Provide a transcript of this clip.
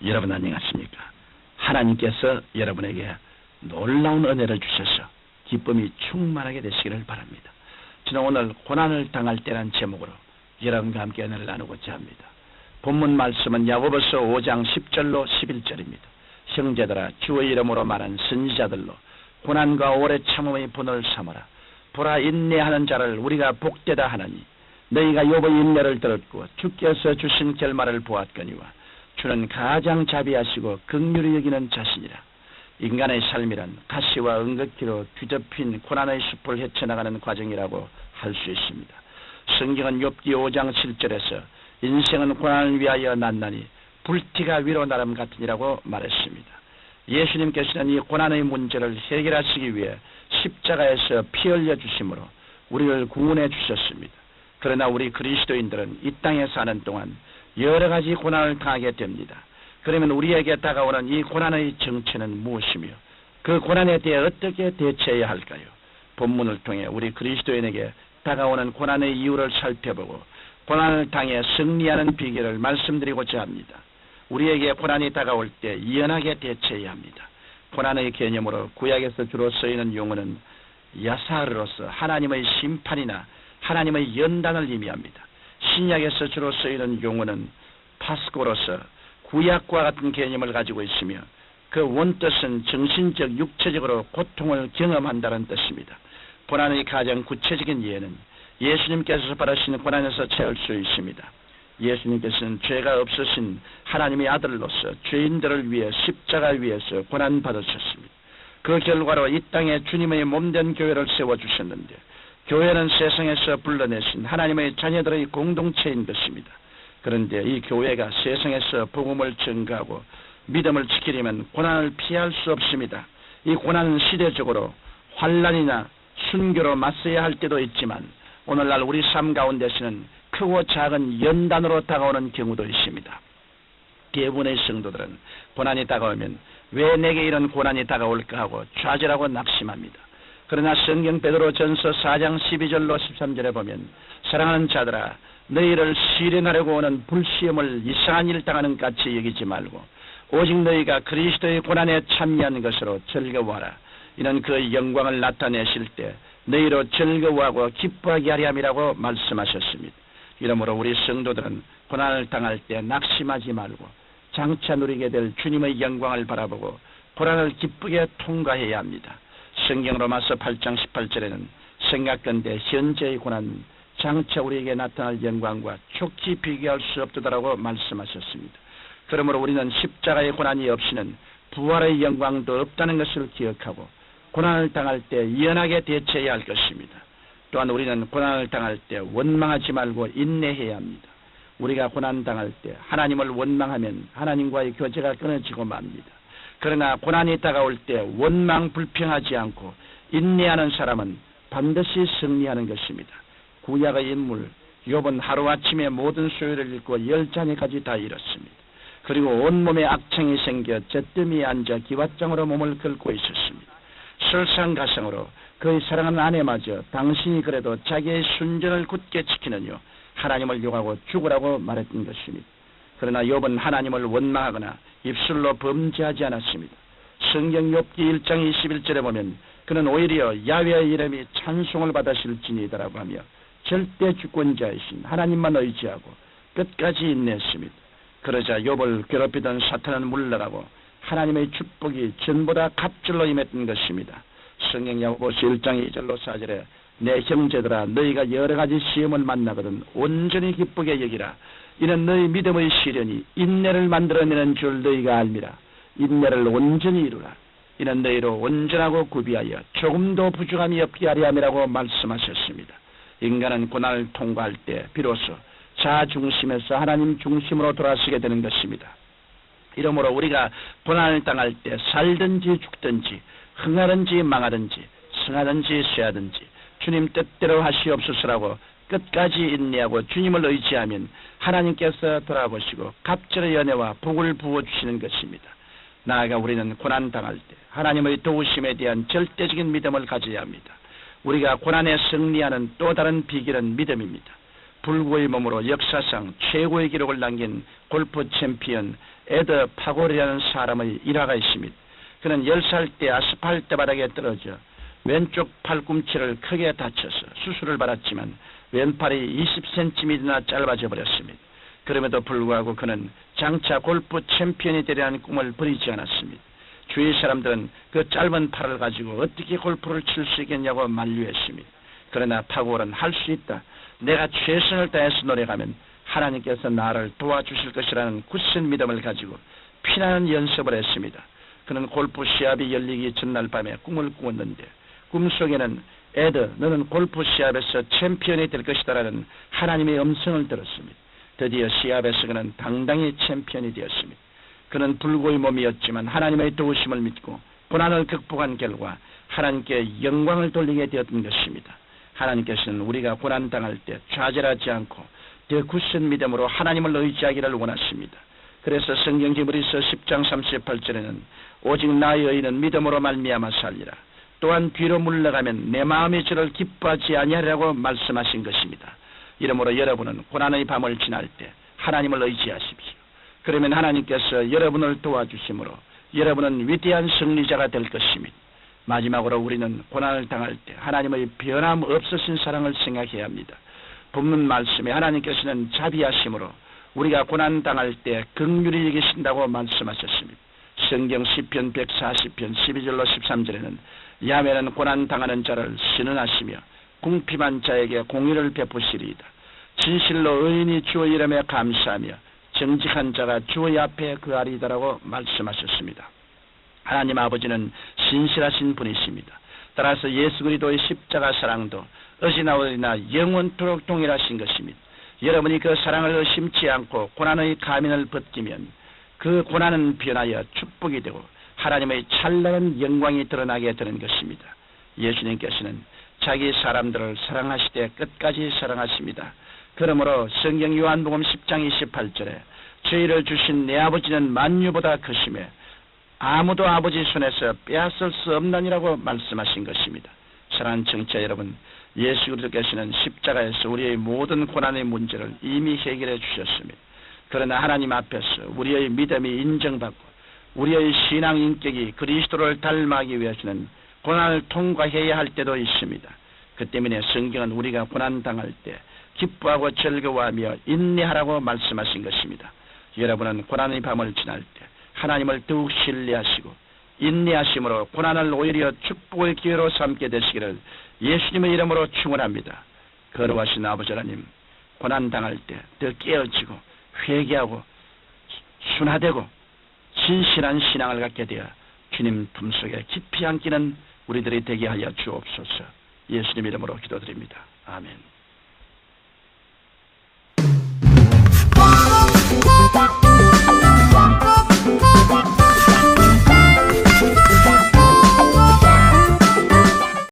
여러분 안녕하십니까? 하나님께서 여러분에게 놀라운 은혜를 주셔서 기쁨이 충만하게 되시기를 바랍니다. 저는 오늘 고난을 당할 때란 제목으로 여러분과 함께 은혜를 나누고자 합니다. 본문 말씀은 야고보서 5장 10절로 11절입니다. 형제들아, 주의 이름으로 말한 선지자들로 고난과 오래 참음의 본을 삼아라. 보라, 인내하는 자를 우리가 복되다 하나니 너희가 욥의 인내를 들었고 주께서 주신 결말을 보았거니와 주는 가장 자비하시고 긍휼히 여기는 자신이라. 인간의 삶이란 가시와 은극기로 뒤덮인 고난의 숲을 헤쳐나가는 과정이라고 할 수 있습니다. 성경은 욥기 5장 7절에서 인생은 고난을 위하여 났나니 불티가 위로 나름 같으니라고 말했습니다. 예수님께서는 이 고난의 문제를 해결하시기 위해 십자가에서 피 흘려 주심으로 우리를 구원해 주셨습니다. 그러나 우리 그리스도인들은 이 땅에 사는 동안 여러 가지 고난을 당하게 됩니다. 그러면 우리에게 다가오는 이 고난의 정체는 무엇이며 그 고난에 대해 어떻게 대처해야 할까요? 본문을 통해 우리 그리스도인에게 다가오는 고난의 이유를 살펴보고 고난을 당해 승리하는 비결을 말씀드리고자 합니다. 우리에게 고난이 다가올 때 연하게 대처해야 합니다. 고난의 개념으로 구약에서 주로 쓰이는 용어는 야사르로서 하나님의 심판이나 하나님의 연단을 의미합니다. 신약에서 주로 쓰이는 용어는 파스코로서 구약과 같은 개념을 가지고 있으며 그 원뜻은 정신적, 육체적으로 고통을 경험한다는 뜻입니다. 고난의 가장 구체적인 예는 예수님께서 받으신 고난에서 채울 수 있습니다. 예수님께서는 죄가 없으신 하나님의 아들로서 죄인들을 위해 십자가 위에서 고난받으셨습니다. 그 결과로 이 땅에 주님의 몸된 교회를 세워주셨는데 교회는 세상에서 불러내신 하나님의 자녀들의 공동체인 것입니다. 그런데 이 교회가 세상에서 복음을 전가하고 믿음을 지키려면 고난을 피할 수 없습니다. 이 고난은 시대적으로 환난이나 순교로 맞서야 할 때도 있지만 오늘날 우리 삶 가운데서는 크고 작은 연단으로 다가오는 경우도 있습니다. 대부분의 성도들은 고난이 다가오면 왜 내게 이런 고난이 다가올까 하고 좌절하고 낙심합니다. 그러나 성경 베드로전서 4장 12절로 13절에 보면 사랑하는 자들아, 너희를 시련하려고 오는 불시험을 이상한 일 당하는 같이 여기지 말고 오직 너희가 그리스도의 고난에 참여한 것으로 즐거워하라. 이는 그 영광을 나타내실 때 너희로 즐거워하고 기뻐하게 하려 함이라고 말씀하셨습니다. 이러므로 우리 성도들은 고난을 당할 때 낙심하지 말고 장차 누리게 될 주님의 영광을 바라보고 고난을 기쁘게 통과해야 합니다. 성경 로마서 8장 18절에는 생각건대 현재의 고난 장차 우리에게 나타날 영광과 촉히 비교할 수 없도다라고 말씀하셨습니다. 그러므로 우리는 십자가의 고난이 없이는 부활의 영광도 없다는 것을 기억하고 고난을 당할 때 연하게 대처해야 할 것입니다. 또한 우리는 고난을 당할 때 원망하지 말고 인내해야 합니다. 우리가 고난 당할 때 하나님을 원망하면 하나님과의 교제가 끊어지고 맙니다. 그러나 고난이 다가올 때 원망 불평하지 않고 인내하는 사람은 반드시 승리하는 것입니다. 구약의 인물 욥은 하루아침에 모든 소유를 잃고 10자녀까지 다 잃었습니다. 그리고 온몸에 악창이 생겨 잿더미에 앉아 기왓장으로 몸을 긁고 있었습니다. 설상가상으로 그의 사랑하는 아내마저 당신이 그래도 자기의 순전을 굳게 지키느뇨 하나님을 욕하고 죽으라고 말했던 것입니다. 그러나 욥은 하나님을 원망하거나 입술로 범죄하지 않았습니다. 성경 욥기 1장 21절에 보면 그는 오히려 야훼의 이름이 찬송을 받으실지니이다라고 하며 절대 주권자이신 하나님만 의지하고 끝까지 인내했습니다. 그러자 욥을 괴롭히던 사탄은 물러가고 하나님의 축복이 전보다 갑절로 임했던 것입니다. 성경 야고보서 1장 2절로 4절에 내 형제들아, 너희가 여러 가지 시험을 만나거든 온전히 기쁘게 여기라. 이는 너희 믿음의 시련이 인내를 만들어내는 줄 너희가 알미라. 인내를 온전히 이루라. 이는 너희로 온전하고 구비하여 조금도 부족함이 없게 하려 함이라고 말씀하셨습니다. 인간은 고난을 통과할 때 비로소 자아 중심에서 하나님 중심으로 돌아서게 되는 것입니다. 이러므로 우리가 고난을 당할 때 살든지 죽든지 흥하든지 망하든지 승하든지 쇠하든지 주님 뜻대로 하시옵소서라고 끝까지 인내하고 주님을 의지하면 하나님께서 돌아보시고 갑절의 연애와 복을 부어주시는 것입니다. 나아가 우리는 고난 당할 때 하나님의 도우심에 대한 절대적인 믿음을 가져야 합니다. 우리가 고난에 승리하는 또 다른 비결은 믿음입니다. 불구의 몸으로 역사상 최고의 기록을 남긴 골프 챔피언 에드 파골이라는 사람의 일화가 있습니다. 그는 10살 때 아스팔트 바닥에 떨어져 왼쪽 팔꿈치를 크게 다쳐서 수술을 받았지만 왼팔이 20cm나 짧아져 버렸습니다. 그럼에도 불구하고 그는 장차 골프 챔피언이 되려는 꿈을 버리지 않았습니다. 주위 사람들은 그 짧은 팔을 가지고 어떻게 골프를 칠 수 있겠냐고 만류했습니다. 그러나 파골은 할 수 있다. 내가 최선을 다해서 노력하면 하나님께서 나를 도와주실 것이라는 굳은 믿음을 가지고 피나는 연습을 했습니다. 그는 골프 시합이 열리기 전날 밤에 꿈을 꾸었는데 꿈속에는 에드, 너는 골프 시합에서 챔피언이 될 것이다라는 하나님의 음성을 들었습니다. 드디어 시합에서 그는 당당히 챔피언이 되었습니다. 그는 불고의 몸이었지만 하나님의 도우심을 믿고 고난을 극복한 결과 하나님께 영광을 돌리게 되었던 것입니다. 하나님께서는 우리가 고난당할 때 좌절하지 않고 더 굳은 믿음으로 하나님을 의지하기를 원하십니다. 그래서 성경 히브리서 10장 38절에는 오직 나의 의인은 믿음으로 말미암아 살리라. 또한 뒤로 물러가면 내 마음이 저를 기뻐하지 아니하리라고 말씀하신 것입니다. 이러므로 여러분은 고난의 밤을 지날 때 하나님을 의지하십시오. 그러면 하나님께서 여러분을 도와주심으로 여러분은 위대한 승리자가 될 것입니다. 마지막으로 우리는 고난을 당할 때 하나님의 변함없으신 사랑을 생각해야 합니다. 본문 말씀에 하나님께서는 자비하심으로 우리가 고난 당할 때 긍휼히 여기신다고 말씀하셨습니다. 성경 시편 140편 12절로 13절에는 야훼는 고난 당하는 자를 신은하시며 궁핍한 자에게 공의를 베푸시리이다. 진실로 의인이 주의 이름에 감사하며 정직한 자가 주의 앞에 거하리이다라고 말씀하셨습니다. 하나님 아버지는 신실하신 분이십니다. 따라서 예수 그리스도의 십자가 사랑도 어찌나 어디나 영원토록 동일하신 것입니다. 여러분이 그 사랑을 의심치 않고 고난의 가면을 벗기면 그 고난은 변하여 축복이 되고 하나님의 찬란한 영광이 드러나게 되는 것입니다. 예수님께서는 자기 사람들을 사랑하시되 끝까지 사랑하십니다. 그러므로 성경 요한복음 10장 28절에 저희를 주신 내 아버지는 만유보다 크시며 아무도 아버지 손에서 빼앗을 수 없나니라고 말씀하신 것입니다. 사랑하는 청취자 여러분, 예수 그리스도께서는 십자가에서 우리의 모든 고난의 문제를 이미 해결해 주셨습니다. 그러나 하나님 앞에서 우리의 믿음이 인정받고 우리의 신앙 인격이 그리스도를 닮아가기 위해서는 고난을 통과해야 할 때도 있습니다. 그 때문에 성경은 우리가 고난 당할 때 기뻐하고 즐거워하며 인내하라고 말씀하신 것입니다. 여러분은 고난의 밤을 지날 때 하나님을 더욱 신뢰하시고 인내하심으로 고난을 오히려 축복의 기회로 삼게 되시기를 예수님의 이름으로 축원합니다. 거룩하신 아버지 하나님, 고난 당할 때 더 깨어지고 회개하고 순화되고 진실한 신앙을 갖게 되어 주님 품속에 깊이 안기는 우리들이 되게 하여 주옵소서. 예수님 이름으로 기도드립니다. 아멘.